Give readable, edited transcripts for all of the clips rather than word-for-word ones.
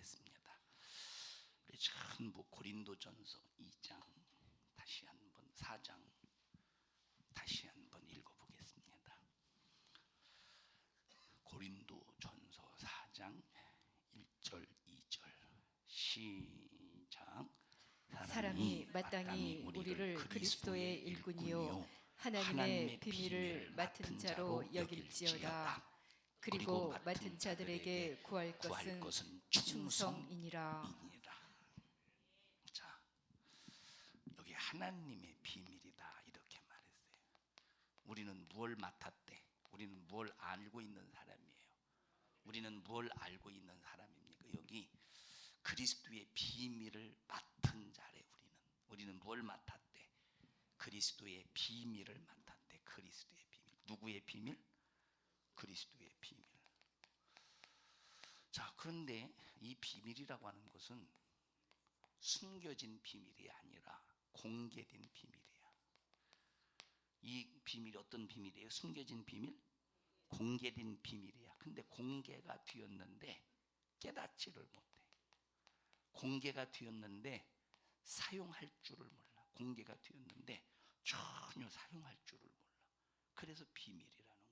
읽어보겠습니다. 우리 전부 고린도전서 2장 다시 한번 4장 다시 한번 읽어보겠습니다. 고린도전서 4장 1절 2절 시작. 사람이 마땅히 우리를 그리스도의 일꾼이요 하나님의 비밀을 맡은 자로 여길지어다. 그리고 맡은 자들에게 구할 것은 충성이니라. 자, 여기 하나님의 비밀이다 이렇게 말했어요. 우리는 무엇을 맡았대? 우리는 무엇을 알고 있는 사람이에요. 우리는 무엇을 알고 있는 사람입니까? 여기 그리스도의 비밀을 맡은 자래. 우리는 뭘 맡았대? 그리스도의 비밀을 맡았대. 그리스도의 비밀. 누구의 비밀? 그리스도의 비밀. 자, 그런데 이 비밀이라고 하는 것은 숨겨진 비밀이 아니라 공개된 비밀이야. 이 비밀이 어떤 비밀이에요? 숨겨진 비밀? 공개된 비밀이야. 근데 공개가 되었는데 깨닫지를 못해. 공개가 되었는데 사용할 줄을 몰라. 공개가 되었는데 전혀 사용할 줄을 몰라. 그래서 비밀이라는 거야.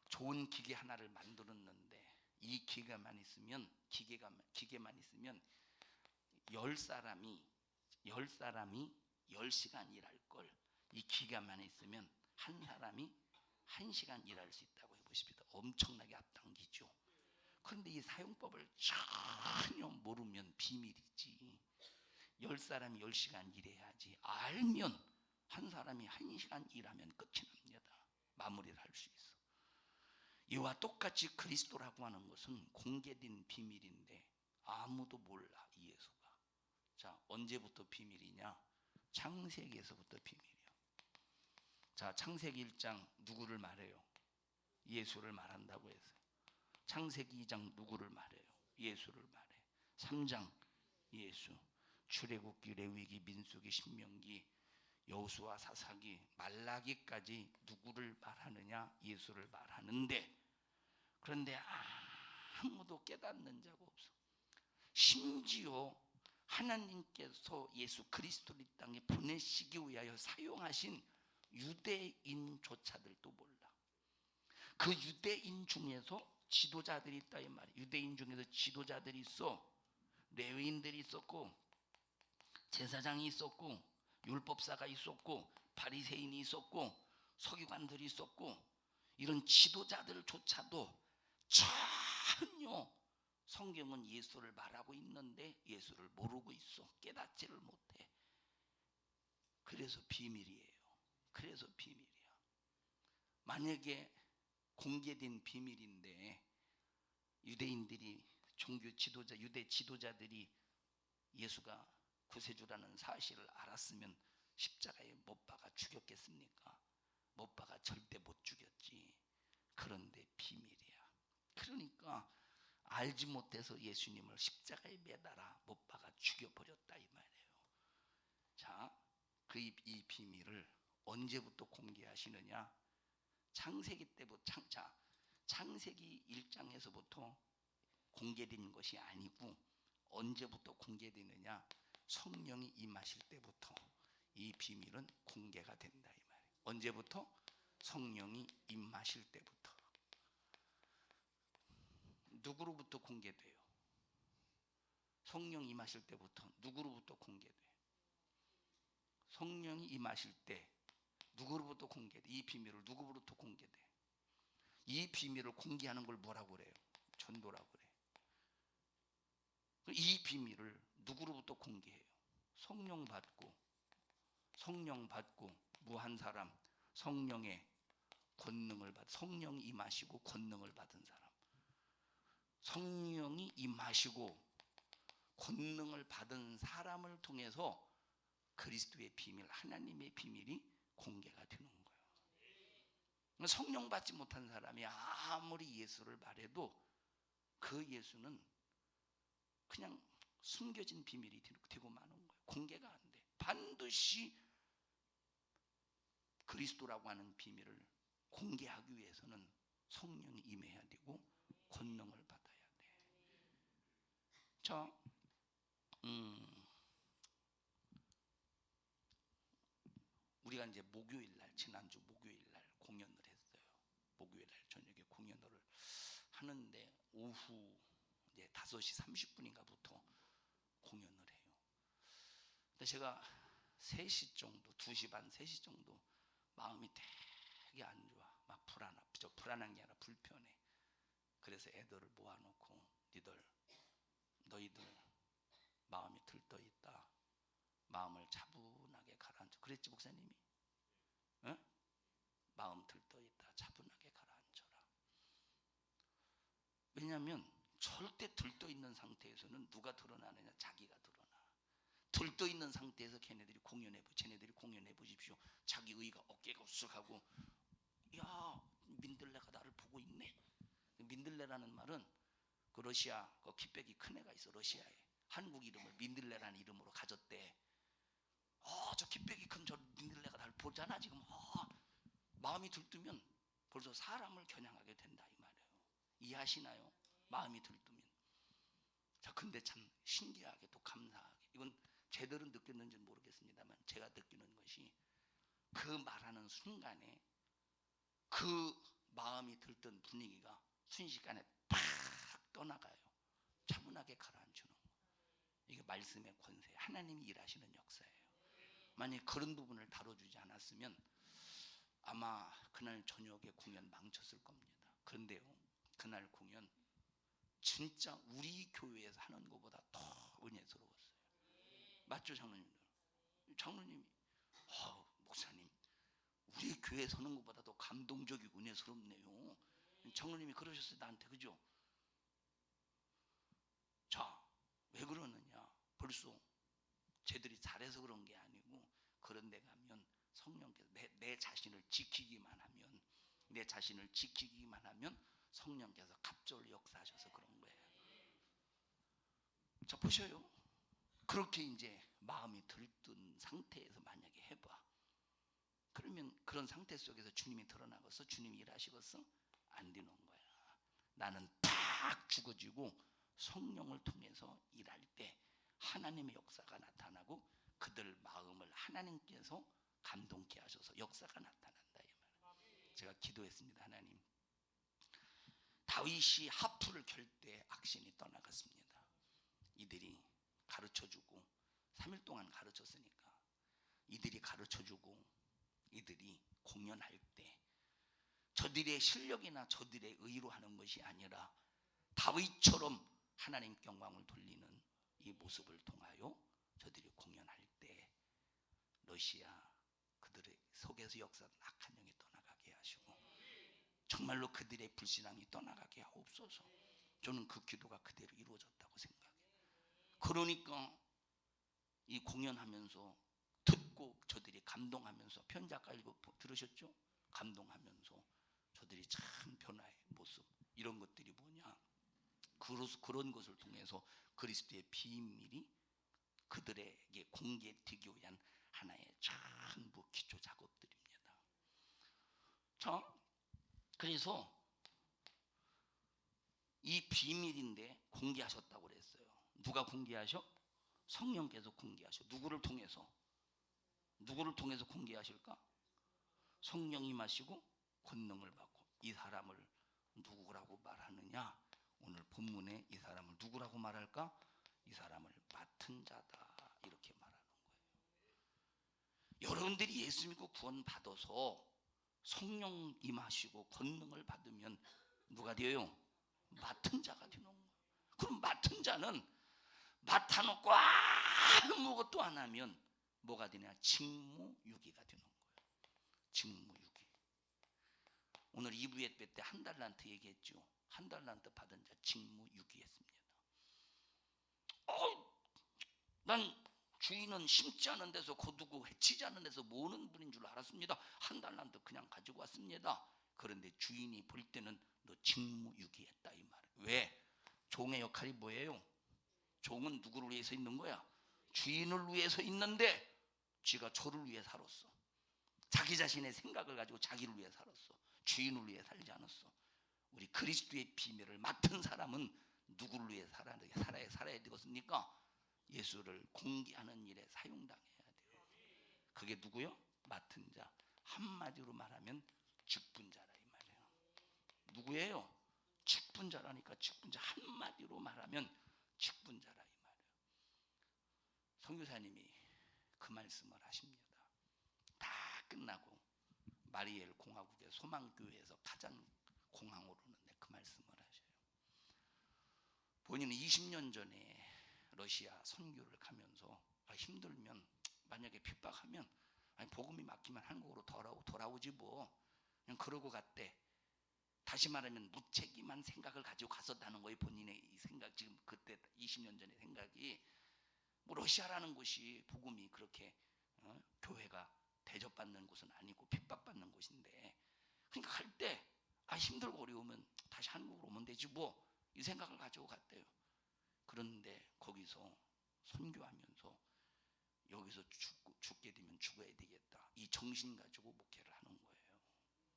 좋은 기계 하나를 만들었는데 이 기계만 있으면 10사람이 10시간 일할 걸 이 기계만 있으면 한 사람이 1시간 일할 수 있다고 해보십시다. 엄청나게 앞당기죠. 그런데 이 사용법을 전혀 모르면 비밀이지. 10사람이 10시간 일해야지. 알면 한 사람이 1시간 일하면 끝이 납니다. 마무리를 할 수 있어. 이와 똑같이 그리스도라고 하는 것은 공개된 비밀인데 아무도 몰라. 이 예수가. 자, 언제부터 비밀이냐? 창세기에서부터 비밀이야. 자, 창세기 1장 누구를 말해요? 예수를 말한다고 했어요. 창세기 2장 누구를 말해요? 예수를 말해. 3장 예수. 출애굽기, 레위기, 민수기, 신명기, 여호수아, 사사기, 말라기까지 누구를 말하느냐? 예수를 말하는데, 그런데 아무도 깨닫는 자가 없어. 심지어 하나님께서 예수 그리스도를 이 땅에 보내시기 위하여 사용하신 유대인조차들도 몰라. 그 유대인 중에서 지도자들이 있다 이 말이에요. 유대인 중에서 지도자들이 있어. 레위인들이 있었고, 제사장이 있었고, 율법사가 있었고, 바리새인이 있었고, 서기관들이 있었고, 이런 지도자들조차도 전혀 성경은 예수를 말하고 있는데 예수를 모르고 있어. 깨닫지를 못해. 그래서 비밀이에요. 그래서 비밀이야. 만약에 공개된 비밀인데 유대인들이 종교 지도자, 유대 지도자들이 예수가 구세주라는 사실을 알았으면 십자가에 못 박아 죽였겠습니까? 못 박아 절대 못 죽였지. 그런데 비밀이야. 그러니까 알지 못해서 예수님을 십자가에 매달아 못 박아 죽여버렸다 이 말이에요. 자, 이 비밀을 언제부터 공개하시느냐? 창세기 때부터. 창세기 1장에서부터 공개된 것이 아니고 언제부터 공개되느냐? 성령이 임하실 때부터 이 비밀은 공개가 된다 이 말이에요. 언제부터? 성령이 임하실 때부터. 누구로부터 공개돼요? 성령 임하실 때부터. 누구로부터 공개돼요? 성령이 임하실 때 누구로부터 공개돼? 이 비밀을 누구로부터 공개돼? 이 비밀을 공개하는 걸 뭐라고 그래요? 전도라고 그래. 이 비밀을 누구로부터 공개해요? 성령 받고 뭐 한 사람? 성령의 권능을 받. 성령이 임하시고 권능을 받은 사람. 성령이 임하시고 권능을 받은 사람을 통해서 그리스도의 비밀, 하나님의 비밀이 공개가 되는 거예요. 성령 받지 못한 사람이 아무리 예수를 말해도 그 예수는 그냥 숨겨진 비밀이 되고 마는 거예요. 공개가 안 돼. 반드시 그리스도라고 하는 비밀을 공개하기 위해서는 성령이 임해야 되고 권능을 받아야 자, 우리가 이제 목요일 날, 지난주 목요일 날 공연을 했어요. 목요일 날 저녁에 공연을 하는데 오후 이제 5시 30분인가부터 공연을 해요. 근데 제가 3시 정도, 2시 반, 3시 정도 마음이 되게 안 좋아. 막 불안한 게 아니라 불편해. 그래서 애들을 모아놓고 너희들 마음이 들떠있다. 마음을 차분하게 가라앉혀. 그랬지 목사님이? 응? 마음 들떠있다. 차분하게 가라앉혀라. 왜냐하면 절대 들떠있는 상태에서는 누가 드러나느냐? 자기가 드러나. 들떠있는 상태에서 쟤네들이 공연해 보십시오. 자기 의가 어깨가 우쓱하고, 야, 민들레가 나를 보고 있네. 민들레라는 말은 그 러시아 그 키백이 큰 애가 있어. 러시아에 한국 이름을 민들레라는 이름으로 가졌대. 저 키백이 큰 저 민들레가 나를 보잖아 지금. 마음이 들뜨면 벌써 사람을 겨냥하게 된다 이 말이에요. 이해하시나요? 마음이 들뜨면. 자, 근데 참 신기하게 또 감사하게, 이건 제대로 느꼈는지는 모르겠습니다만 제가 느끼는 것이, 그 말하는 순간에 그 마음이 들던 분위기가 순식간에 팍 떠나가요. 차분하게 가라앉히는 거. 이게 말씀의 권세, 하나님이 일하시는 역사예요. 만약 그런 부분을 다뤄주지 않았으면 아마 그날 저녁에 공연 망쳤을 겁니다. 그런데요, 그날 공연 진짜 우리 교회에서 하는 것보다 더 은혜스러웠어요. 맞죠, 장로님들? 장로님이 목사님, 우리 교회 서는 것보다 더 감동적이고 은혜스럽네요. 장로님이 그러셨어요, 나한테. 그죠? 자, 왜 그러느냐? 벌써 쟤들이 잘해서 그런 게 아니고, 그런 데 가면 성령께서 내 자신을 지키기만 하면 성령께서 갑절로 역사하셔서 그런 거예요. 자, 보셔요. 그렇게 이제 마음이 들뜬 상태에서 만약에 해봐. 그러면 그런 상태 속에서 주님이 드러나겠어? 주님이 일하시겠어? 안 되는 거야. 나는 탁 죽어지고 성령을 통해서 일할 때 하나님의 역사가 나타나고 그들 마음을 하나님께서 감동케 하셔서 역사가 나타난다 이 말. 제가 기도했습니다. 하나님, 다윗이 하프를 켤 때 악신이 떠나갔습니다. 이들이 가르쳐주고 3일 동안 가르쳤으니까 이들이 가르쳐주고 이들이 공연할 때 저들의 실력이나 저들의 의로 하는 것이 아니라 다윗처럼 하나님 영광을 돌리는 이 모습을 통하여 저들이 공연할 때 러시아 그들의 속에서 역사는 악한 영이 떠나가게 하시고 정말로 그들의 불신앙이 떠나가게 하옵소서. 저는 그 기도가 그대로 이루어졌다고 생각해요. 그러니까 이 공연하면서 듣고 저들이 감동하면서, 편지 아까 읽어 들으셨죠? 감동하면서 저들이 참 변화의 모습, 이런 것들이 뭐냐? 그런 것을 통해서 그리스도의 비밀이 그들에게 공개되기 위한 하나의 전부 기초 작업들입니다. 자, 그래서 이 비밀인데 공개하셨다고 그랬어요. 누가 공개하셔? 성령께서 공개하셔. 누구를 통해서 공개하실까? 성령이 임하시고 권능을 받고. 이 사람을 누구라고 말하느냐? 오늘 본문에 이 사람을 누구라고 말할까? 이 사람을 맡은 자다, 이렇게 말하는 거예요. 여러분들이 예수 믿고 구원 받아서 성령 임하시고 권능을 받으면 누가 돼요? 맡은 자가 되는 거예요. 그럼 맡은 자는 맡아놓고 아무것도 안 하면 뭐가 되냐? 직무유기가 되는 거예요. 직무유기. 오늘 2부 예배 때 1달란트 얘기했죠. 1달란트 받은 자 직무유기했습니다. 난 주인은 심지 않은 데서 거두고 해치지 않은 데서 모으는 분인 줄 알았습니다. 1달란트 그냥 가지고 왔습니다. 그런데 주인이 볼 때는 너 직무유기했다 이 말이에요. 왜? 종의 역할이 뭐예요? 종은 누구를 위해서 있는 거야? 주인을 위해서 있는데 쥐가 저를 위해 살았어. 자기 자신의 생각을 가지고 자기를 위해 살았어. 주인을 위해 살지 않았어. 우리 그리스도의 비밀을 맡은 사람은 누구를 위해 살아야 되겠습니까? 예수를 공개하는 일에 사용당해야 돼요. 그게 누구요? 맡은 자. 한마디로 말하면 직분자라 이 말이에요. 누구예요? 직분자라니까. 직분자. 한마디로 말하면 직분자라 이 말이에요. 선교사님이 그 말씀을 하십니다. 다 끝나고 마리엘 공화국의 소망교회에서 가장 공항으로 오는데 그 말씀을 하셔요. 본인은 20년 전에 러시아 선교를 가면서 힘들면, 만약에 핍박하면 복음이 막히면 한국으로 돌아오지 뭐, 그냥 그러고 갔대. 다시 말하면 무책임한 생각을 가지고 갔었다는 거예요. 본인의 이 생각, 지금 그때 20년 전의 생각이, 뭐 러시아라는 곳이 복음이 그렇게 교회가 대접받는 곳은 아니고 핍박받는 곳인데, 그러니까 갈 때 힘들고 어려우면 다시 한국으로 오면 되지 뭐, 이 생각을 가지고 갔대요. 그런데 거기서 선교하면서 여기서 죽게 되면 죽어야 되겠다, 이 정신 가지고 목회를 하는 거예요.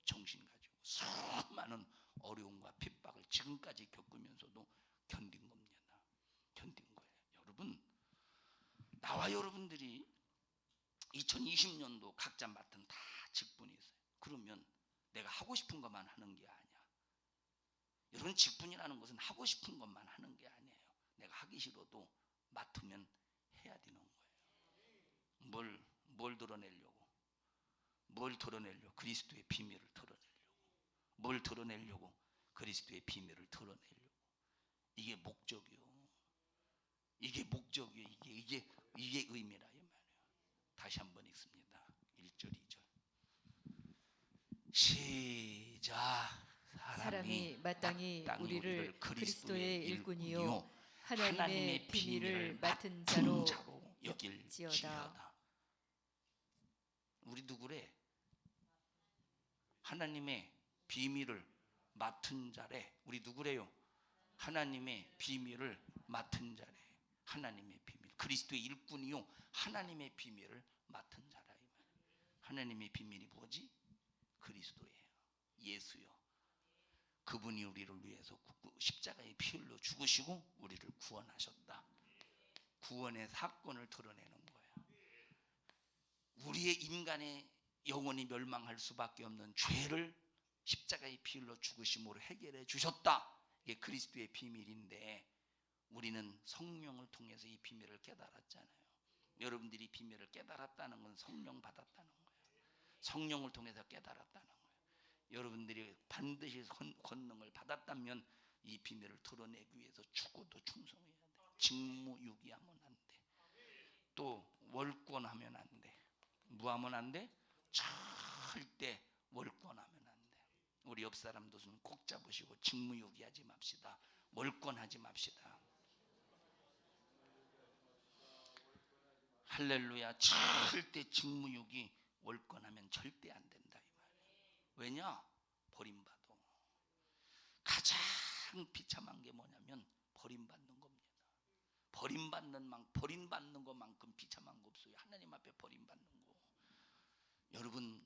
정신 가지고 수많은 어려움과 핍박을 지금까지 겪으면서도 견딘 겁니다. 견딘 거예요. 여러분, 나와 여러분들이 2020년도 각자 맡은 다 직분이 있어요. 그러면 내가 하고 싶은 것만 하는 게 아니야. 여러분, 직분이라는 것은 하고 싶은 것만 하는 게 아니에요. 내가 하기 싫어도 맡으면 해야 되는 거예요. 뭘 드러내려고? 뭘 드러내려고? 그리스도의 비밀을 드러내려고. 뭘 드러내려고? 그리스도의 비밀을 드러내려고. 이게 목적이요. 이게 목적이요. 이게 의미라 이 말이에요. 다시 한번 읽습니다. 1절 2절 시작. 사람이 마땅히 우리를 그리스도의 일꾼이요 하나님의 비밀을 맡은 자로 여길지어다. 우리 누구래? 하나님의 비밀을 맡은 자래. 우리 누구래요? 하나님의 비밀을 맡은 자래. 하나님의 비밀, 그리스도의 일꾼이요 하나님의 비밀을 맡은 자라 이 말. 하나님의 비밀이 뭐지? 그리스도예요. 예수요. 그분이 우리를 위해서 십자가에 피 흘려 죽으시고 우리를 구원하셨다. 구원의 사건을 드러내는 거예요. 우리의 인간의 영혼이 멸망할 수밖에 없는 죄를 십자가에 피 흘려 죽으심으로 해결해 주셨다. 이게 그리스도의 비밀인데, 우리는 성령을 통해서 이 비밀을 깨달았잖아요. 여러분들이 비밀을 깨달았다는 건 성령 받았다는 거예요. 성령을 통해서 깨달았다는 거예요. 여러분들이 반드시 권능을 받았다면 이 비밀을 드러내기 위해서 죽어도 충성해야 돼. 직무유기하면 안 돼. 또 월권하면 안 돼. 뭐하면 안 돼? 절대 월권하면 안 돼. 우리 옆 사람도 손 꼭 잡으시고 직무유기하지 맙시다. 월권하지 맙시다. 할렐루야. 절대 직무유기 월권하면 절대 안 된다 이 말이에요. 왜냐? 버림받아. 가장 비참한 게 뭐냐면 버림받는 겁니다. 버림받는 것만큼 비참한 거 없어요. 하나님 앞에 버림받는 거. 여러분,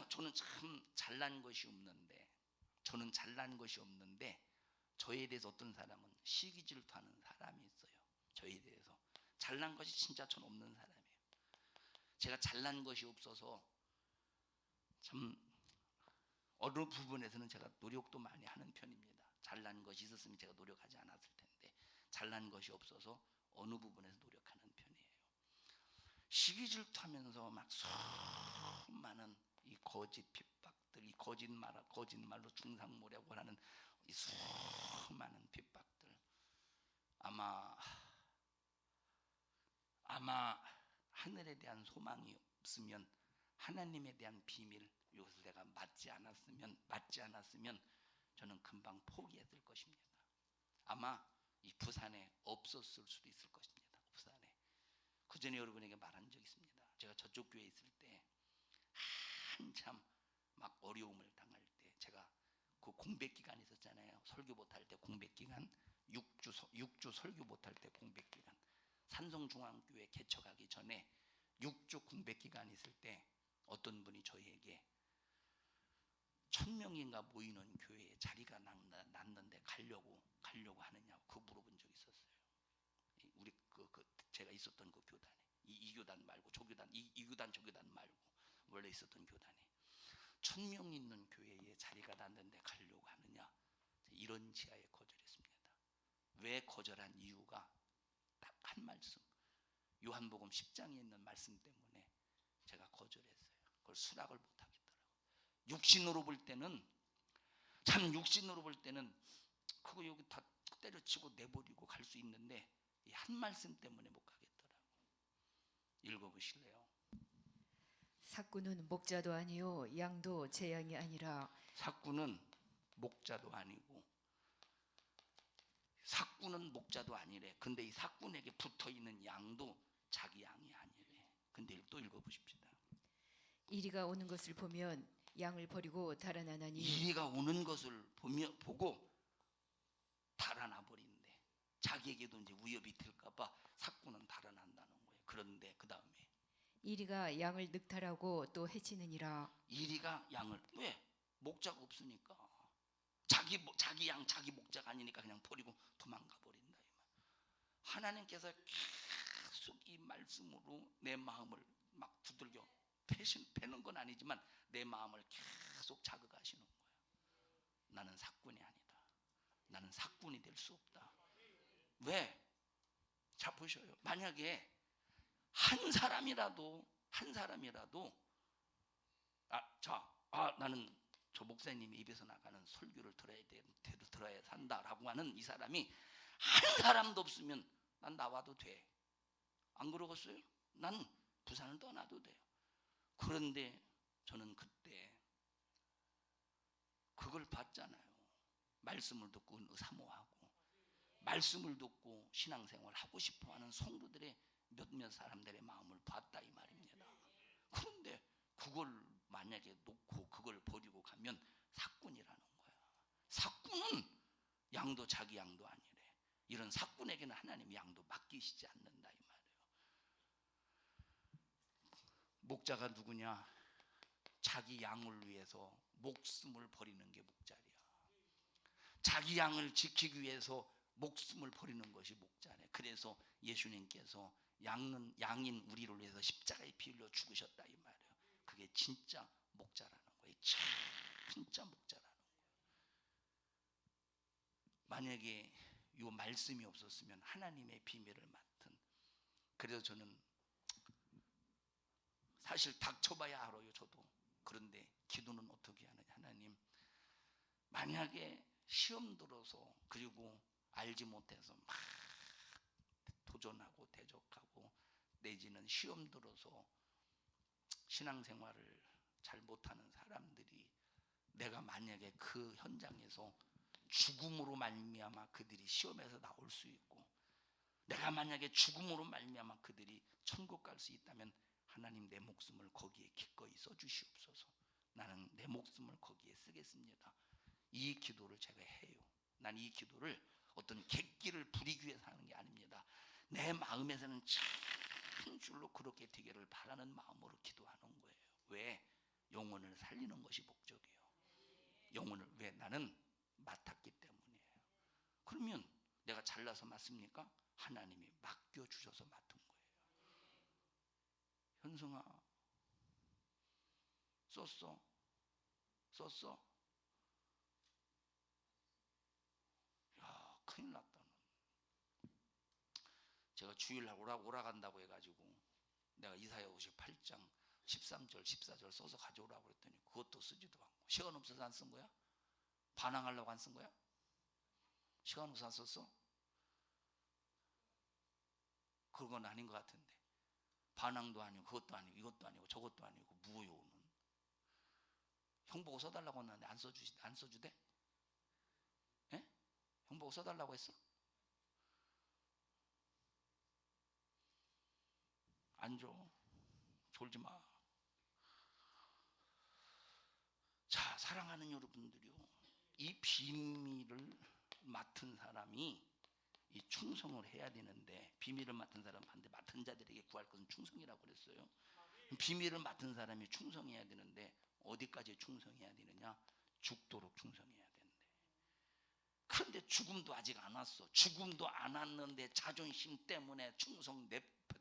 저는 참 잘난 것이 없는데, 저에 대해서 어떤 사람은 시기 질투하는 사람이 있어요. 저에 대해서 잘난 것이 진짜 전 없는 사람이에요. 제가 잘난 것이 없어서 참 어느 부분에서는 제가 노력도 많이 하는 편입니다. 잘난 것이 있었으면 제가 노력하지 않았을 텐데, 잘난 것이 없어서 어느 부분에서 노력하는 편이에요. 시기 질투하면서 막 수많은 이 거짓 핍박들, 이 거짓말로 중상모략을 하는 이 수많은 핍박들, 아마 하늘에 대한 소망이 없으면, 하나님에 대한 비밀, 이것을 내가 맞지 않았으면 저는 금방 포기했을 것입니다. 아마 이 부산에 없었을 수도 있을 것입니다. 부산에. 그 전에 여러분에게 말한 적 있습니다. 제가 저쪽 교회에 있을 때 한참 막 어려움을 당할 때, 제가 그 공백 기간 있었잖아요. 설교 못할 때 공백 기간, 6주 설교 못할 때 공백 기간, 산성중앙교회 개척하기 전에 6주 공백 기간 있을 때 어떤 분이 저희에게 1000명인가 모이는 교회에 자리가 났는데 가려고 하느냐고 그 물어본 적이 있었어요. 우리 제가 있었던 그 교단에 이 교단 말고 저 교단 이 교단 저 교단 말고 원래 있었던 교단에 1000명 있는 교회에 자리가 났는데 가려고 하느냐, 이런 지하에 거절했습니다. 왜 거절한 이유가 딱 한 말씀, 요한복음 10장에 있는 말씀 때문에 제가 거절했어요. 그걸 수락을 못 하겠더라고요. 육신으로 볼 때는 그거 여기 다 때려치고 내버리고 갈 수 있는데 이 한 말씀 때문에 못 가겠더라고요. 읽어보실래요? 삭구는 목자도 아니요 양도 제 양이 아니라. 삭구는 목자도 아니고 삭구는 목자도 아니래. 근데 이 삭군에게 붙어있는 양도 자기 양이 아니래. 근데 또 읽어보십시다. 이리가 오는 것을 보면 양을 버리고 달아나나니. 이리가 오는 것을 보고 달아나 버린대. 자기에게도 이제 위협이 될까봐 삭구는 달아난다는 거예요. 그런데 그 다음에 이리가 양을 늑탈하고 또 해치느니라. 이리가 양을, 왜? 목자가 없으니까 자기 양 자기 목자가 아니니까 그냥 버리고 도망가 버린다. 하나님께서 계속 이 말씀으로 내 마음을 막 두들겨 패는 건 아니지만 내 마음을 계속 자극하시는 거예요. 나는 삭군이 아니다. 나는 삭군이 될 수 없다. 왜? 자 보셔요. 만약에 한 사람이라도 나는 저 목사님이 입에서 나가는 설교를 들어야 산다라고 하는 이 사람이 한 사람도 없으면 난 나와도 돼. 안 그러겠어요? 난 부산을 떠나도 돼요. 그런데 저는 그때 그걸 봤잖아요. 말씀을 듣고 사모하고 말씀을 듣고 신앙생활 하고 싶어하는 성도들의 몇몇 사람들의 마음을 봤다 이 말입니다. 그런데 그걸 만약에 놓고 그걸 버리고 가면 삭군이라는 거야. 삭군은 양도 자기 양도 아니래. 이런 삭군에게는 하나님 양도 맡기시지 않는다 이 말이에요. 목자가 누구냐? 자기 양을 위해서 목숨을 버리는 게 목자리야. 자기 양을 지키기 위해서 목숨을 버리는 것이 목자네. 그래서 예수님께서 양인 우리를 위해서 십자가에 피 흘려 죽으셨다 이 말이에요. 그게 진짜 목자라는 거예요. 진짜 목자라는 거예요. 만약에 이 말씀이 없었으면 하나님의 비밀을 맡은, 그래서 저는 사실 닥쳐봐야 알아요 저도. 그런데 기도는 어떻게 하느냐. 하나님, 만약에 시험 들어서 그리고 알지 못해서 막 도전하고 대적하고 내지는 시험 들어서 신앙생활을 잘 못하는 사람들이 내가 만약에 그 현장에서 죽음으로 말미암아 그들이 시험에서 나올 수 있고 내가 만약에 죽음으로 말미암아 그들이 천국 갈 수 있다면 하나님 내 목숨을 거기에 기꺼이 써주시옵소서. 나는 내 목숨을 거기에 쓰겠습니다. 이 기도를 제가 해요. 난 이 기도를 어떤 객기를 부리기 위해서 하는 게 아닙니다. 내 마음에서는 참 줄로 그렇게 되기를 바라는 마음으로 기도하는 거예요. 왜? 영혼을 살리는 것이 목적이에요. 영혼을 왜? 나는 맡았기 때문이에요. 그러면 내가 잘나서 맡습니까? 하나님이 맡겨주셔서 맡은 거예요. 현승아, 썼어? 야, 큰일 났다. 제가 주일날 오라간다고 해가지고 내가 이사야 58장 13절 14절 써서 가져오라고 그랬더니 그것도 쓰지도 않고. 시간 없어서 안 쓴 거야? 반항하려고 안 쓴 거야? 시간 없어서 안 썼어? 그건 아닌 것 같은데. 반항도 아니고 그것도 아니고 이것도 아니고 저것도 아니고 무효는. 형 보고 써달라고 했는데 안 써주대? 예? 형 보고 써달라고 했어? 안 줘. 졸지 마. 자, 사랑하는 여러분들이요, 이 비밀을 맡은 사람이 이 충성을 해야 되는데, 비밀을 맡은 사람한테 맡은 자들에게 구할 것은 충성이라고 그랬어요. 비밀을 맡은 사람이 충성해야 되는데 어디까지 충성해야 되느냐? 죽도록 충성해야 된대. 그런데 죽음도 아직 안 왔어. 죽음도 안 왔는데 자존심 때문에 충성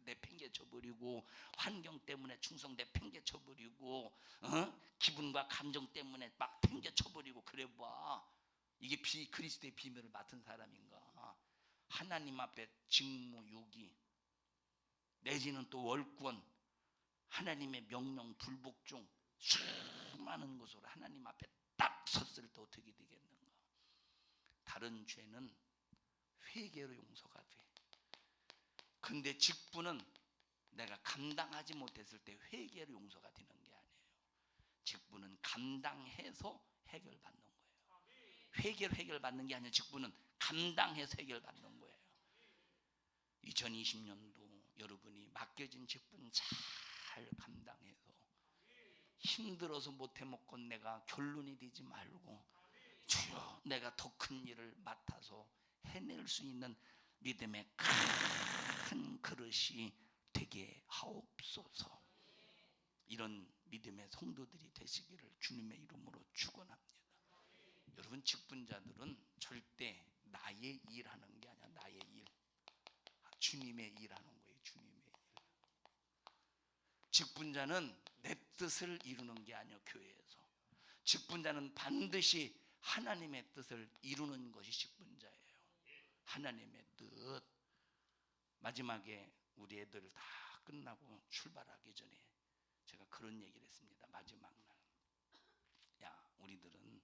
내팽개쳐버리고, 환경 때문에 충성 내팽개쳐버리고, 기분과 감정 때문에 막 팽개쳐버리고, 그래봐. 이게 그리스도의 비밀을 맡은 사람인가? 하나님 앞에 직무 유기 내지는 또 월권, 하나님의 명령 불복 중 수많은 것으로 하나님 앞에 딱 섰을 때 어떻게 되겠는가? 다른 죄는 회개로 용서가 돼. 근데 직분은 내가 감당하지 못했을 때 회개로 용서가 되는 게 아니에요. 직분은 감당해서 해결받는 거예요. 회개로 해결받는 게 아니라 직분은 감당해서 해결받는 거예요. 2020년도 여러분이 맡겨진 직분 잘 감당해서, 힘들어서 못해먹고 내가 결론이 되지 말고, 주여 내가 더 큰 일을 맡아서 해낼 수 있는 믿음의 큰 그릇이 되게 하옵소서. 이런 믿음의 성도들이 되시기를 주님의 이름으로 축원합니다. 여러분, 직분자들은 절대 나의 일하는 게 아니야. 나의 일, 주님의 일하는 거예요. 주님의 일. 직분자는 내 뜻을 이루는 게 아니야. 교회에서 직분자는 반드시 하나님의 뜻을 이루는 것이 직분자예요. 하나님의 뜻. 마지막에 우리 애들 다 끝나고 출발하기 전에 제가 그런 얘기를 했습니다. 마지막 날, 야, 우리들은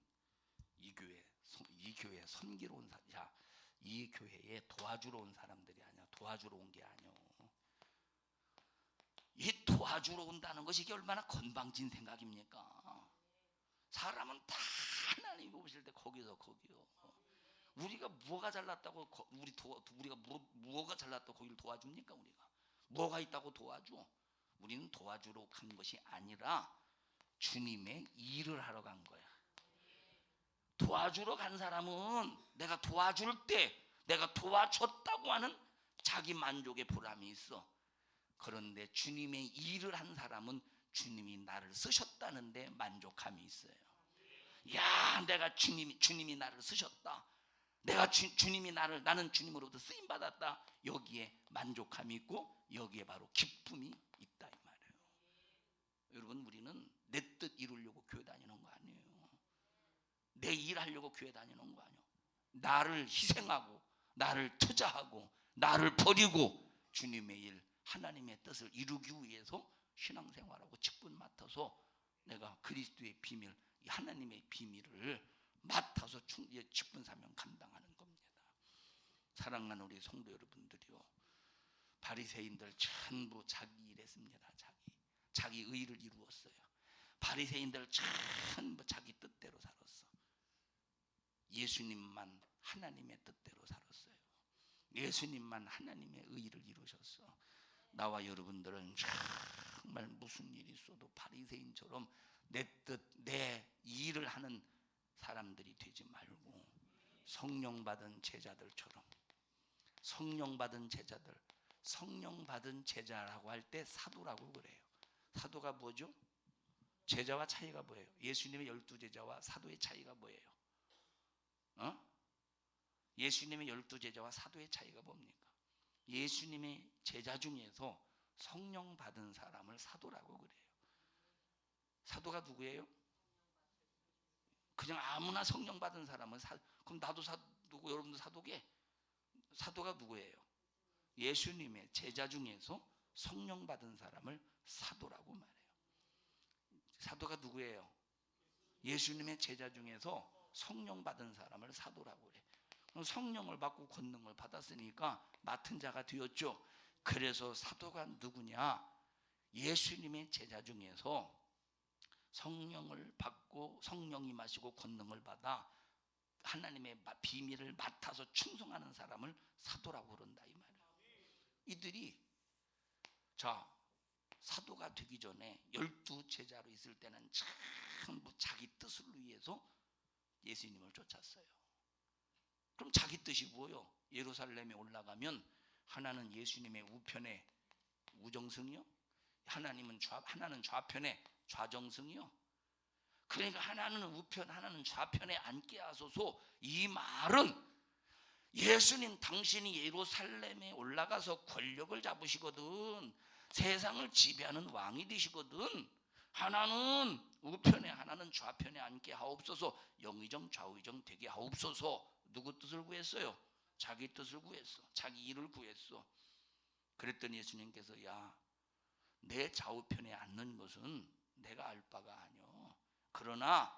이 교회 섬기러 온 사람, 야, 이 교회에 도와주러 온 사람들이 아니야. 도와주러 온 게 아니야. 이 도와주러 온다는 것이 이게 얼마나 건방진 생각입니까? 사람은 다 하나님이 오실 때 거기요. 우리가 뭐가 잘났다고 우리가 뭐가 잘났다고 거기를 도와줍니까? 우리가 뭐가 있다고 도와줘? 우리는 도와주러 간 것이 아니라 주님의 일을 하러 간 거야. 도와주러 간 사람은 내가 도와줄 때 내가 도와줬다고 하는 자기 만족의 보람이 있어. 그런데 주님의 일을 한 사람은 주님이 나를 쓰셨다는데 만족함이 있어요. 야, 내가 주님이 나를 쓰셨다. 나는 주님으로부터 쓰임 받았다. 여기에 만족함이 있고 여기에 바로 기쁨이 있다 이 말이에요. 여러분, 우리는 내 뜻 이루려고 교회 다니는 거 아니에요. 내 일 하려고 교회 다니는 거 아니에요. 나를 희생하고 나를 투자하고 나를 버리고 주님의 일, 하나님의 뜻을 이루기 위해서 신앙생활하고 직분 맡아서 내가 그리스도의 비밀, 하나님의 비밀을 맡아서 직분 사명 감당하는 겁니다. 사랑하는 우리 성도 여러분들이요, 바리새인들 전부 자기 일했습니다. 자기 의를 이루었어요. 바리새인들 전부 자기 뜻대로 살았어. 예수님만 하나님의 뜻대로 살았어요. 예수님만 하나님의 의를 이루셨어. 나와 여러분들은 정말 무슨 일이 있어도 바리새인처럼 내 뜻, 내 일을 하는 사람들이 되지 말고 성령 받은 제자들처럼, 성령 받은 제자라고 할 때 사도라고 그래요. 사도가 뭐죠? 제자와 차이가 뭐예요? 예수님의 12제자와 사도의 차이가 뭐예요? 예수님의 12제자와 사도의 차이가 뭡니까? 예수님의 제자 중에서 성령 받은 사람을 사도라고 그래요. 사도가 누구예요? 그냥 아무나 성령 받은 사람은 그럼 나도 사도고 여러분도 사도게? 사도가 누구예요? 예수님의 제자 중에서 성령 받은 사람을 사도라고 말해요. 사도가 누구예요? 예수님의 제자 중에서 성령 받은 사람을 사도라고 그래요. 성령을 받고 권능을 받았으니까 맡은 자가 되었죠. 그래서 사도가 누구냐? 예수님의 제자 중에서 성령을 받고 성령이 마시고 권능을 받아 하나님의 비밀을 맡아서 충성하는 사람을 사도라고 그런다 이 말이에요. 이들이 사도가 되기 전에 12제자로 있을 때는 전부 자기 뜻을 위해서 예수님을 쫓았어요. 그럼 자기 뜻이 뭐요? 예루살렘에 올라가면 하나는 예수님의 우편에 우정승이요, 하나는 좌편에 좌정승이요. 그러니까 하나는 우편 하나는 좌편에 앉게 하소서. 이 말은 예수님 당신이 예루살렘에 올라가서 권력을 잡으시거든 세상을 지배하는 왕이 되시거든 하나는 우편에 하나는 좌편에 앉게 하옵소서. 영의정 좌의정 되게 하옵소서. 누구 뜻을 구했어요? 자기 뜻을 구했어. 자기 일을 구했어. 그랬더니 예수님께서 야, 내 좌우편에 앉는 것은 내가 알 바가 아니오. 그러나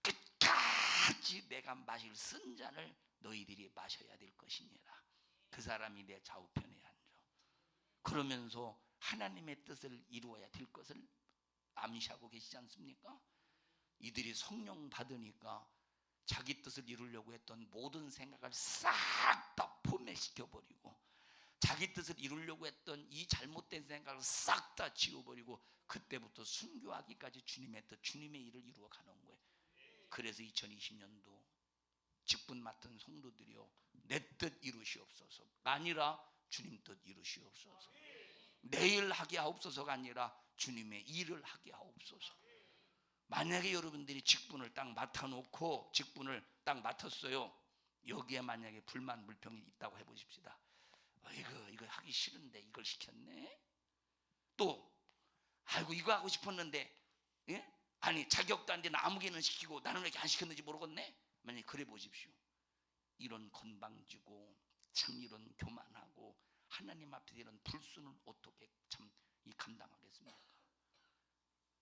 끝까지 내가 마실 쓴 잔을 너희들이 마셔야 될 것이니라. 그 사람이 내 좌우편에 앉아. 그러면서 하나님의 뜻을 이루어야 될 것을 암시하고 계시지 않습니까? 이들이 성령 받으니까 자기 뜻을 이루려고 했던 모든 생각을 싹 다 포맷시켜버리고 자기 뜻을 이루려고 했던 이 잘못된 생각을 싹 다 지워버리고 그때부터 순교하기까지 주님의 뜻, 주님의 일을 이루어가는 거예요. 그래서 2020년도 직분 맡은 성도들이요, 내 뜻 이루시옵소서가 아니라 주님 뜻 이루시옵소서. 내 일 하게 하옵소서가 아니라 주님의 일을 하게 하옵소서. 만약에 여러분들이 직분을 딱 맡아놓고 직분을 딱 맡았어요. 여기에 만약에 불만 불평이 있다고 해보십시다. 이거 하기 싫은데 이걸 시켰네. 또 아이고 이거 하고 싶었는데 예? 아니 자격도 안 되는 아무개는 시키고 나는 왜 이렇게 안 시켰는지 모르겠네. 만약에 그래 보십시오. 이런 건방지고 참 이런 교만하고 하나님 앞에 이런 불순을 어떻게 참 감당하겠습니까?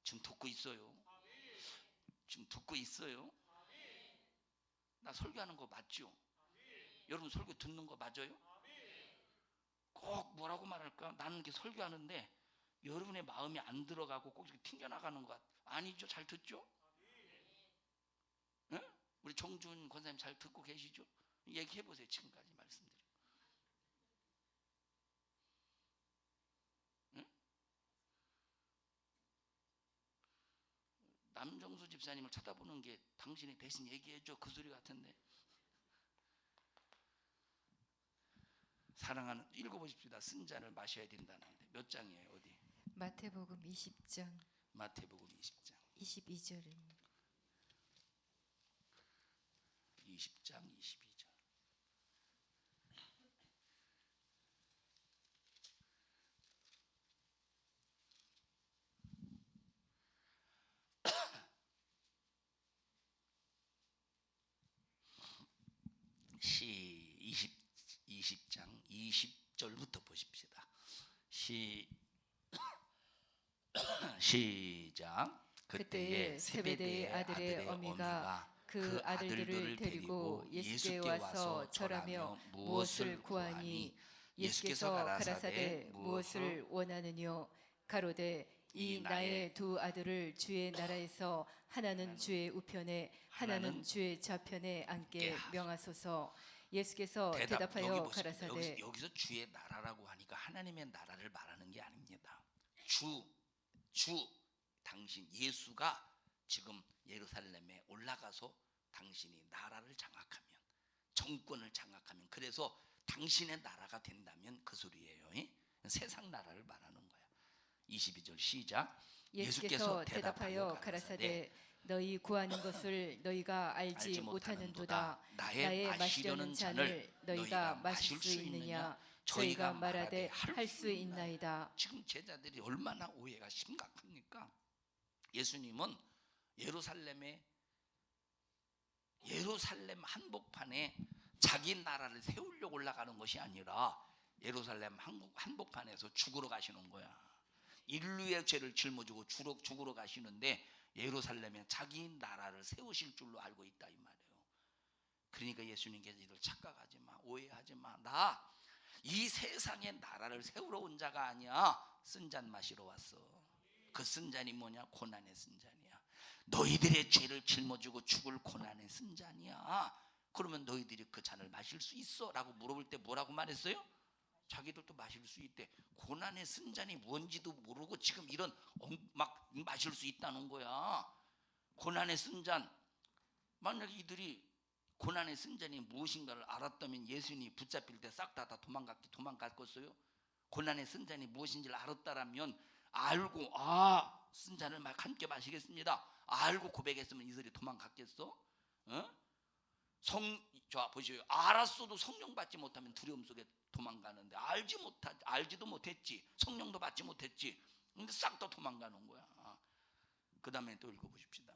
지금 듣고 있어요. 지금 듣고 있어요. 나 설교하는 거 맞죠? 여러분 설교 듣는 거 맞아요? 꼭 뭐라고 말할까? 나는 이렇게 설교하는데 여러분의 마음이 안 들어가고 꼭 이렇게 튕겨나가는 것 아니죠? 잘 듣죠? 네? 우리 정준 권사님 잘 듣고 계시죠? 얘기해보세요. 지금까지 말씀드리고. 네? 남정수 집사님을 쳐다보는 게 당신이 대신 얘기해줘 그 소리 같은데. 사랑하는, 읽어보십시다. 쓴 잔을 마셔야 된다는데 몇 장이에요? 어디? 마태복음 20장 마태복음 20장 22절입니다. 20장 22절. 시 20장 20절부터 보십시다. 시작. 그때에 세베대의 아들의 어미가 그 아들들을 데리고 예수께 와서 절하며 무엇을 구하니 예수께서 가라사대 무엇을 원하느뇨 가로되 이 나의 두 아들을 주의 나라에서 하나는 주의 우편에 하나는 주의 좌편에 앉게 명하소서. 예수께서 대답하여 가라사대 여기서 주의 나라라고 하니까 하나님의 나라를 말하는 게 아닙니다. 당신 예수가 지금 예루살렘에 올라가서 당신이 나라를 장악하면 정권을 장악하면 그래서 당신의 나라가 된다면 그 소리예요. 세상 나라를 말하는 거야. 22절 시작. 예수께서 대답하여 가라사대 너희 구하는 것을 너희가 알지 못하는도다. 나의 마시려는 잔을 너희가 마실 수 있느냐? 저희가 말하되 할 수 있나이다. 지금 제자들이 얼마나 오해가 심각합니까? 예수님은 예루살렘 한복판에 자기 나라를 세우려고 올라가는 것이 아니라 예루살렘 한복판에서 죽으러 가시는 거야. 인류의 죄를 짊어지고 죽으러 가시는데 예루살렘에 자기 나라를 세우실 줄로 알고 있다 이 말이에요. 그러니까 예수님께서 이들 착각하지 마, 오해하지 마. 나 이 세상의 나라를 세우러 온 자가 아니야. 쓴 잔 마시러 왔어. 그 쓴 잔이 뭐냐? 고난의 쓴 잔이야. 너희들의 죄를 짊어지고 죽을 고난의 쓴 잔이야. 그러면 너희들이 그 잔을 마실 수 있어? 라고 물어볼 때 뭐라고 말했어요? 자기들도 마실 수 있대. 고난의 쓴 잔이 뭔지도 모르고 지금 이런 막 마실 수 있다는 거야. 고난의 쓴 잔. 만약에 이들이 고난의 쓴 잔이 무엇인가를 알았다면 예수님이 붙잡힐 때 싹 다 도망갔겠어요? 고난의 쓴 잔이 무엇인지를 알았다라면 알고 쓴 잔을 막 함께 마시겠습니다. 알고 고백했으면 이들이 도망갔겠어? 자 보시오. 알았어도 성령 받지 못하면 두려움 속에 도망가는데 알지도 못했지. 성령도 받지 못했지. 근데 싹 다 도망가는 거야. 그 다음에 또 읽어보십시다.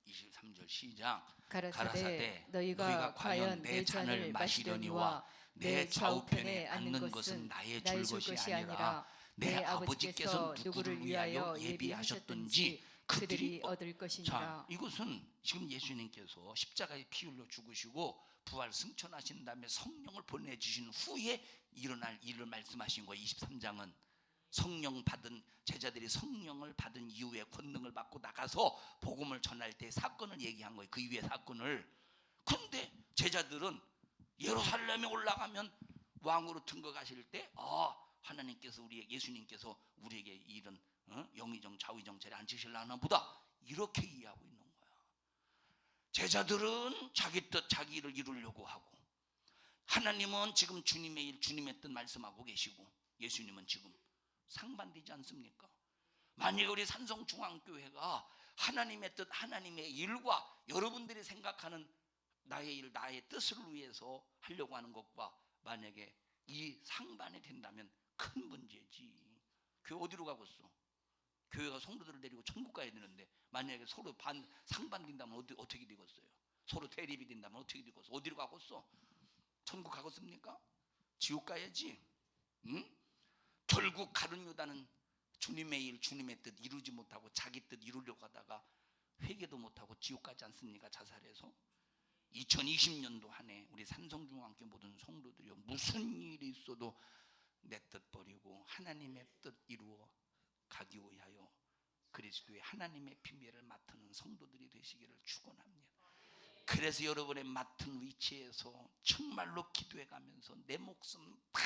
23절 시작. 가라사대 너희가 과연 내 잔을 마시려니와 내 좌우편에 앉는 것은 나의 줄 것이 아니라 내 아버지께서 누구를 위하여 예비하셨든지 그들이 얻을 것이니라. 자, 이것은 지금 예수님께서 십자가에 피 흘려 죽으시고 부활 승천하신 다음에 성령을 보내주신 후에 일어날 일을 말씀하신 거예요. 23장은 성령 받은 제자들이 성령을 받은 이후에 권능을 받고 나가서 복음을 전할 때 사건을 얘기한 거예요. 그 이후의 사건을. 그런데 제자들은 예루살렘에 올라가면 왕으로 등극하실 때 하나님께서 예수님께서 우리에게 이런 영의정 좌의정 자리에 앉히시려나 보다 이렇게 이해하고 있는 거야. 제자들은 자기 뜻 자기 일을 이루려고 하고, 하나님은 지금 주님의 일 주님의 뜻 말씀하고 계시고, 예수님은 지금 상반되지 않습니까? 만약 우리 산성중앙교회가 하나님의 뜻 하나님의 일과 여러분들이 생각하는 나의 일 나의 뜻을 위해서 하려고 하는 것과 만약에 이 상반이 된다면 큰 문제지. 교회 어디로 가고 있어? 교회가 성도들을 데리고 천국 가야 되는데 만약에 서로 상반된다면 어떻게 되겠어요? 서로 대립이 된다면 어떻게 되겠어? 어디로 가고 있어? 천국 가겠습니까? 지옥 가야지. 응? 결국 가룟 유다는 주님의 일 주님의 뜻 이루지 못하고 자기 뜻 이루려고 하다가 회개도 못하고 지옥 가지 않습니까? 자살해서. 2020년도 한 해 우리 산성중앙교회 모든 성도들이요, 무슨 일이 있어도 내 뜻 버리고 하나님의 뜻 이루어 가기 위하여 그리스도의 하나님의 비밀을 맡는 성도들이 되시기를 축원합니다. 그래서 여러분의 맡은 위치에서 정말로 기도해 가면서 내 목숨 다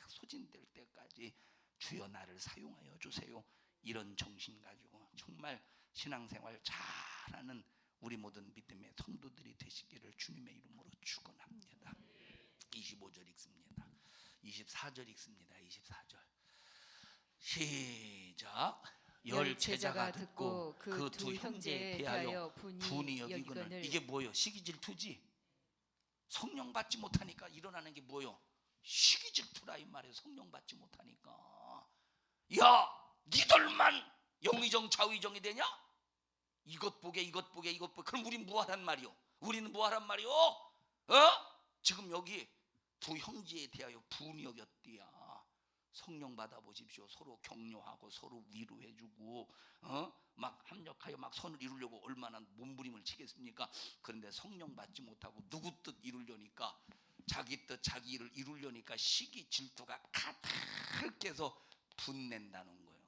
소진될 때까지 주여 나를 사용하여 주세요, 이런 정신 가지고 정말 신앙생활 잘하는 우리 모든 믿음의 성도들이 되시기를 주님의 이름으로 축원합니다. 25절 읽습니다. 24절 읽습니다. 24절 시작. 열 제자가 듣고 그 두 형제에 대하여 분이 여기거늘. 이게 뭐요? 시기 질투지. 성령 받지 못하니까 일어나는 게 뭐요? 시기 질투라 이 말이에요. 성령 받지 못하니까. 야, 니들만 영의정 좌의정이 되냐? 이것 보게 이것 보게 이것 보게. 그럼 우린 뭐하란 말이요? 우리는 뭐하란 말이요? 지금 여기 두 형제에 대하여 분이 여겼디야. 성령 받아보십시오. 서로 격려하고 서로 위로해주고 막 합력하여 막 선을 이루려고 얼마나 몸부림을 치겠습니까? 그런데 성령 받지 못하고 누구 뜻 이루려니까, 자기 뜻 자기 일을 이루려니까 시기 질투가 가득해서 분낸다는 거예요.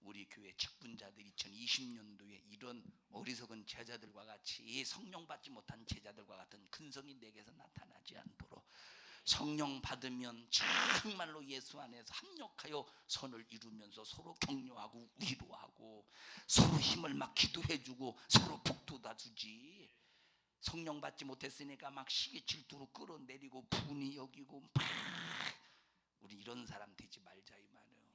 우리 교회 직분자들 2020년도에 이런 어리석은 제자들과 같이 성령 받지 못한 제자들과 같은 근성이 내게서 나타나지 않도록 성령 받으면 정말로 예수 안에서 합력하여 선을 이루면서 서로 격려하고 위로하고 서로 힘을 막 기도해주고 서로 북돋아주지. 성령 받지 못했으니까 막 시기 질투로 끌어내리고 분이 여기고 막, 우리 이런 사람 되지 말자 이 말이에요.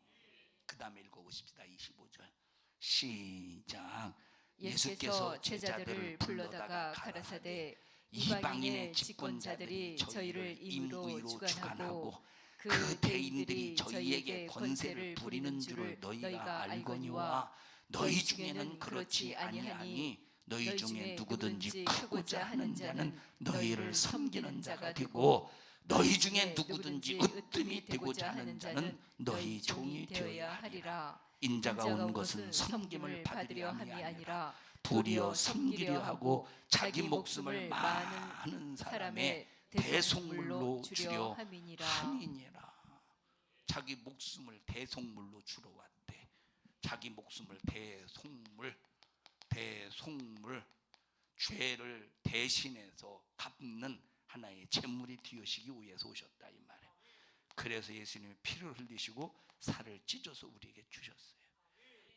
그 다음에 읽어보십시다. 25절 시작. 예수께서 제자들을 불러다가 가라사대 이방인의 집권자들이 저희를 임의로 주관하고 그 대인들이 저희에게 권세를 부리는 줄을 너희가 알거니와 너희 중에는 그렇지 아니하니 너희 중에 누구든지 크고자 하는 자는 너희를 섬기는 자가 되고 너희 중에 누구든지 으뜸이 되고자 하는 자는 너희 종이 되어야 하리라. 인자가 온 것은 섬김을 받으려 함이 아니라 도리어 섬기려 하고 자기 목숨을 많은 사람의 대속물로 주려 함이니라. 자기 목숨을 대속물로 주러 왔대. 자기 목숨을 대속물 죄를 대신해서 갚는 하나의 제물이 되시기 위해서 오셨다 이 말이에요. 그래서 예수님이 피를 흘리시고 살을 찢어서 우리에게 주셨어요.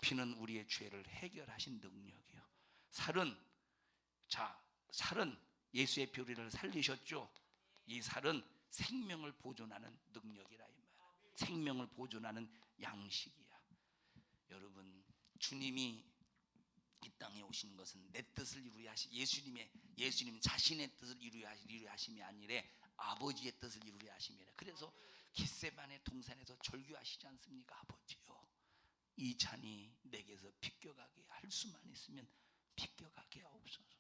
피는 우리의 죄를 해결하신 능력이요. 살은 예수의 피 우리를 살리셨죠. 이 살은 생명을 보존하는 능력이라 이 말이에요. 생명을 보존하는 양식이야. 주님이 이 땅에 오신 것은 내 뜻을 이루려 하시 예수님 자신의 뜻을 이루려 하심이 아니라 아버지의 뜻을 이루려 하심이라. 그래서 겟세마네 동산에서 절규하시지 않습니까? 아버지요, 이 잔이 내게서 비껴가게 할 수만 있으면 비껴가게 하옵소서.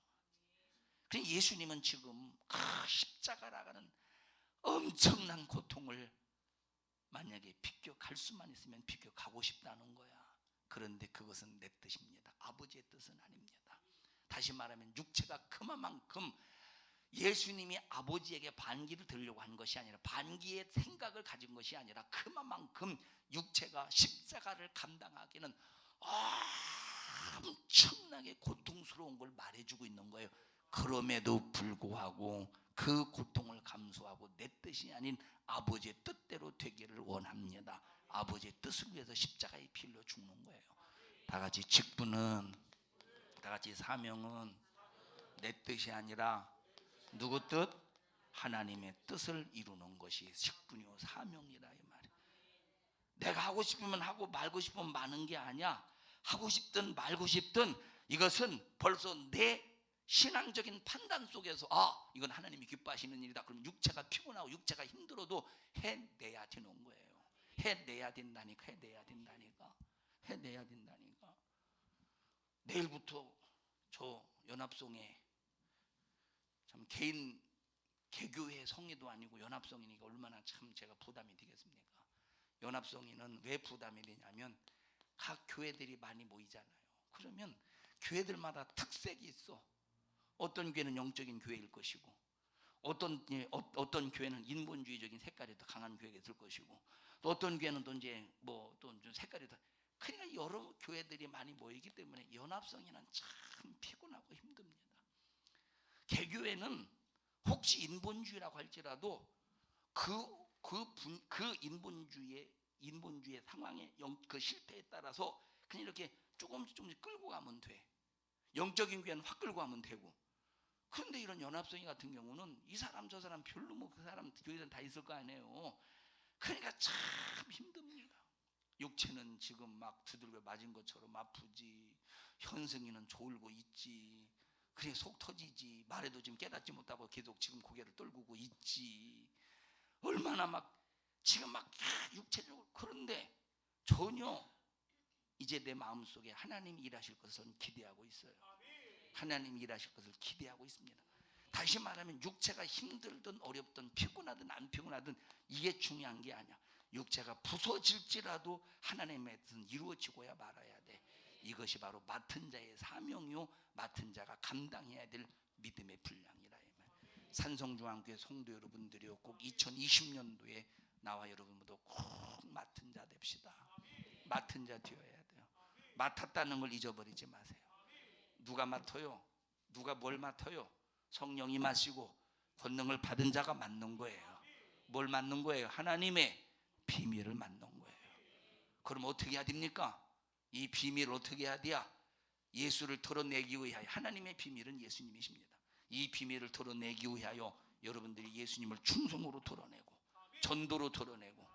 그래서 예수님은 지금 십자가라는 엄청난 고통을 만약에 비껴갈 수만 있으면 비껴가고 싶다는 거야. 그런데 그것은 내 뜻입니다. 아버지의 뜻은 아닙니다. 다시 말하면 육체가 그만큼 예수님이 아버지에게 반기를 들으려고 한 것이 아니라, 반기의 생각을 가진 것이 아니라, 그만큼 육체가 십자가를 감당하기는 엄청나게 고통스러운 걸 말해주고 있는 거예요. 그럼에도 불구하고 그 고통을 감수하고 내 뜻이 아닌 아버지의 뜻대로 되기를 원합니다. 아버지의 뜻을 위해서 십자가에 피 흘려 죽는 거예요. 다 같이 직분은, 다 같이 사명은 내 뜻이 아니라 누구 뜻? 하나님의 뜻을 이루는 것이 직분이요 사명이라 이 말이에요. 내가 하고 싶으면 하고 말고 싶으면 마는 게 아니야. 하고 싶든 말고 싶든 이것은 벌써 내 신앙적인 판단 속에서 이건 하나님이 기뻐하시는 일이다. 그럼 육체가 피곤하고 육체가 힘들어도 해내야 되는 거예요. 해내야 된다니까. 해내야 된다니까. 내일부터 저 연합성에 참 개교회 성회도 아니고 연합성이니까 얼마나 참 제가 부담이 되겠습니까? 연합성회는 왜 부담이 되냐면 각 교회들이 많이 모이잖아요. 그러면 교회들마다 특색이 있어. 어떤 교회는 영적인 교회일 것이고, 어떤 교회는 인본주의적인 색깔이 더 강한 교회가 있을 것이고, 또 어떤 교회는 또 이제 또 색깔이 더, 그러니까 여러 교회들이 많이 모이기 때문에 연합성회는 참 피곤하고 힘듭니다. 개교회는 혹시 인본주의라고 할지라도 그 인본주의의 상황의 그 실태에 따라서 그냥 이렇게 조금씩 끌고 가면 돼. 영적인 교회는 확 끌고 가면 되고. 그런데 이런 연합성회 같은 경우는 이 사람 저 사람 별로 뭐 그 사람 교회는 다 있을 거 아니에요. 그러니까 참 힘듭니다. 육체는 지금 막 두들겨 맞은 것처럼 아프지, 현승이는 졸고 있지, 그래 속 터지지, 말해도 지금 깨닫지 못하고 계속 지금 고개를 떨구고 있지. 얼마나 막 지금 막 육체적으로. 그런데 전혀 이제 내 마음속에 하나님이 일하실 것을 기대하고 있어요. 하나님이 일하실 것을 기대하고 있습니다. 다시 말하면 육체가 힘들든 어렵든 피곤하든 안 피곤하든 이게 중요한 게 아니야. 육체가 부서질지라도 하나님의 뜻은 이루어지고야 말아야 돼. 이것이 바로 맡은 자의 사명이요, 맡은 자가 감당해야 될 믿음의 분량이라. 산성중앙교회 성도 여러분들이요, 꼭 2020년도에 나와 여러분 모두 꼭 맡은 자 됩시다. 맡은 자 되어야 돼요. 맡았다는 걸 잊어버리지 마세요. 누가 맡아요? 누가 뭘 맡아요? 성령이 마시고 권능을 받은 자가 맡는 거예요. 뭘 맡는 거예요? 하나님의 비밀을 맡는 거예요. 그럼 어떻게 해야 됩니까? 이 비밀을 어떻게 해야 돼야? 예수를 털어내기 위하여. 하나님의 비밀은 예수님이십니다. 이 비밀을 털어내기 위하여 여러분들이 예수님을 충성으로 털어내고, 전도로 털어내고,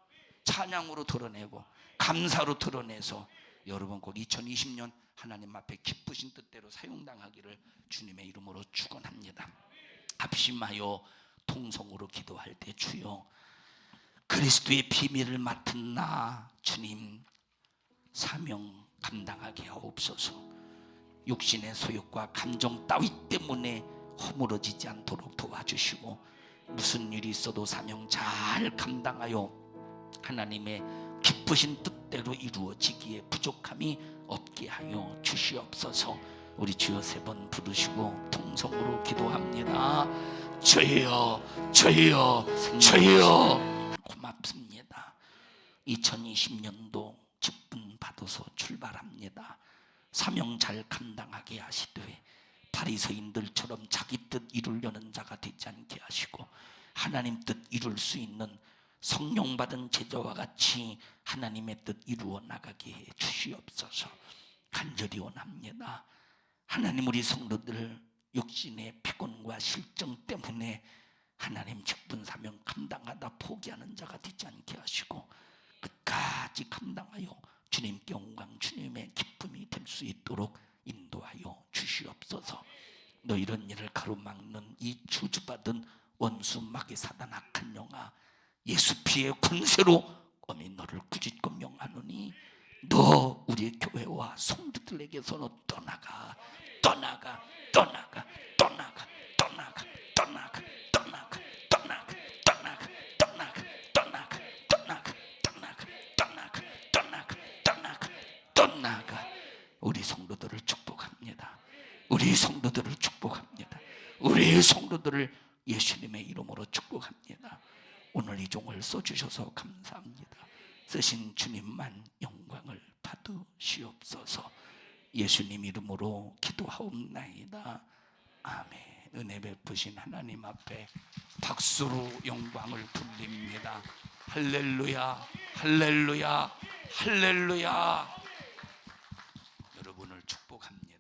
찬양으로 털어내고, 감사로 털어내서 여러분 꼭 2020년 하나님 앞에 기쁘신 뜻대로 사용당하기를 주님의 이름으로 축원합니다. 합심하여 통성으로 기도할 때, 주여 그리스도의 비밀을 맡은 나 주님 사명 감당하게 하옵소서. 육신의 소욕과 감정 따위 때문에 허물어지지 않도록 도와주시고, 무슨 일이 있어도 사명 잘 감당하여 하나님의 기쁘신 뜻대로 이루어지기에 부족함이 없게 하여 주시옵소서. 우리 주여 3번 부르시고 통성으로 기도합니다. 주여, 주여, 주여. 고맙습니다. 2020년도 직분 받아서 출발합니다. 사명 잘 감당하게 하시되 바리새인들처럼 자기 뜻 이루려는 자가 되지 않게 하시고, 하나님 뜻 이룰 수 있는 성령 받은 제자와 같이 하나님의 뜻 이루어 나가게 해 주시옵소서. 간절히 원합니다. 하나님, 우리 성도들 육신의 피곤과 실정 때문에 하나님 직분 사명 감당하다 포기하는 자가 되지 않게 하시고 끝까지 감당하여 주님께 영광, 주님의 기쁨이 될 수 있도록 인도하여 주시옵소서. 너희는 이를 가로막는 이 저주받은 원수 마귀 사단 악한 영아, 예수 피의 권세로 어미 너를 꾸짖고 명하노니 너 우리 교회와 성도들에게서 떠나가, 떠나가, 떠나가, 떠나가, 떠나가, 떠나가, 떠나가, 떠나가, 떠나가, 떠나가, 떠나가, 떠나가, 떠나가, 떠나가, 떠나가, 떠나가, 떠나가. 우리 성도들을 축복합니다. 우리 성도들을 축복합니다. 우리 성도들을 예수님의 이름으로 축복합니다. 오늘 이 종을 써주셔서 감사합니다. 쓰신 주님만 영광을 받으시옵소서. 예수님 이름으로 기도하옵나이다. 아멘. 은혜 베푸신 하나님 앞에 박수로 영광을 돌립니다. 할렐루야, 할렐루야, 할렐루야. 여러분을 축복합니다.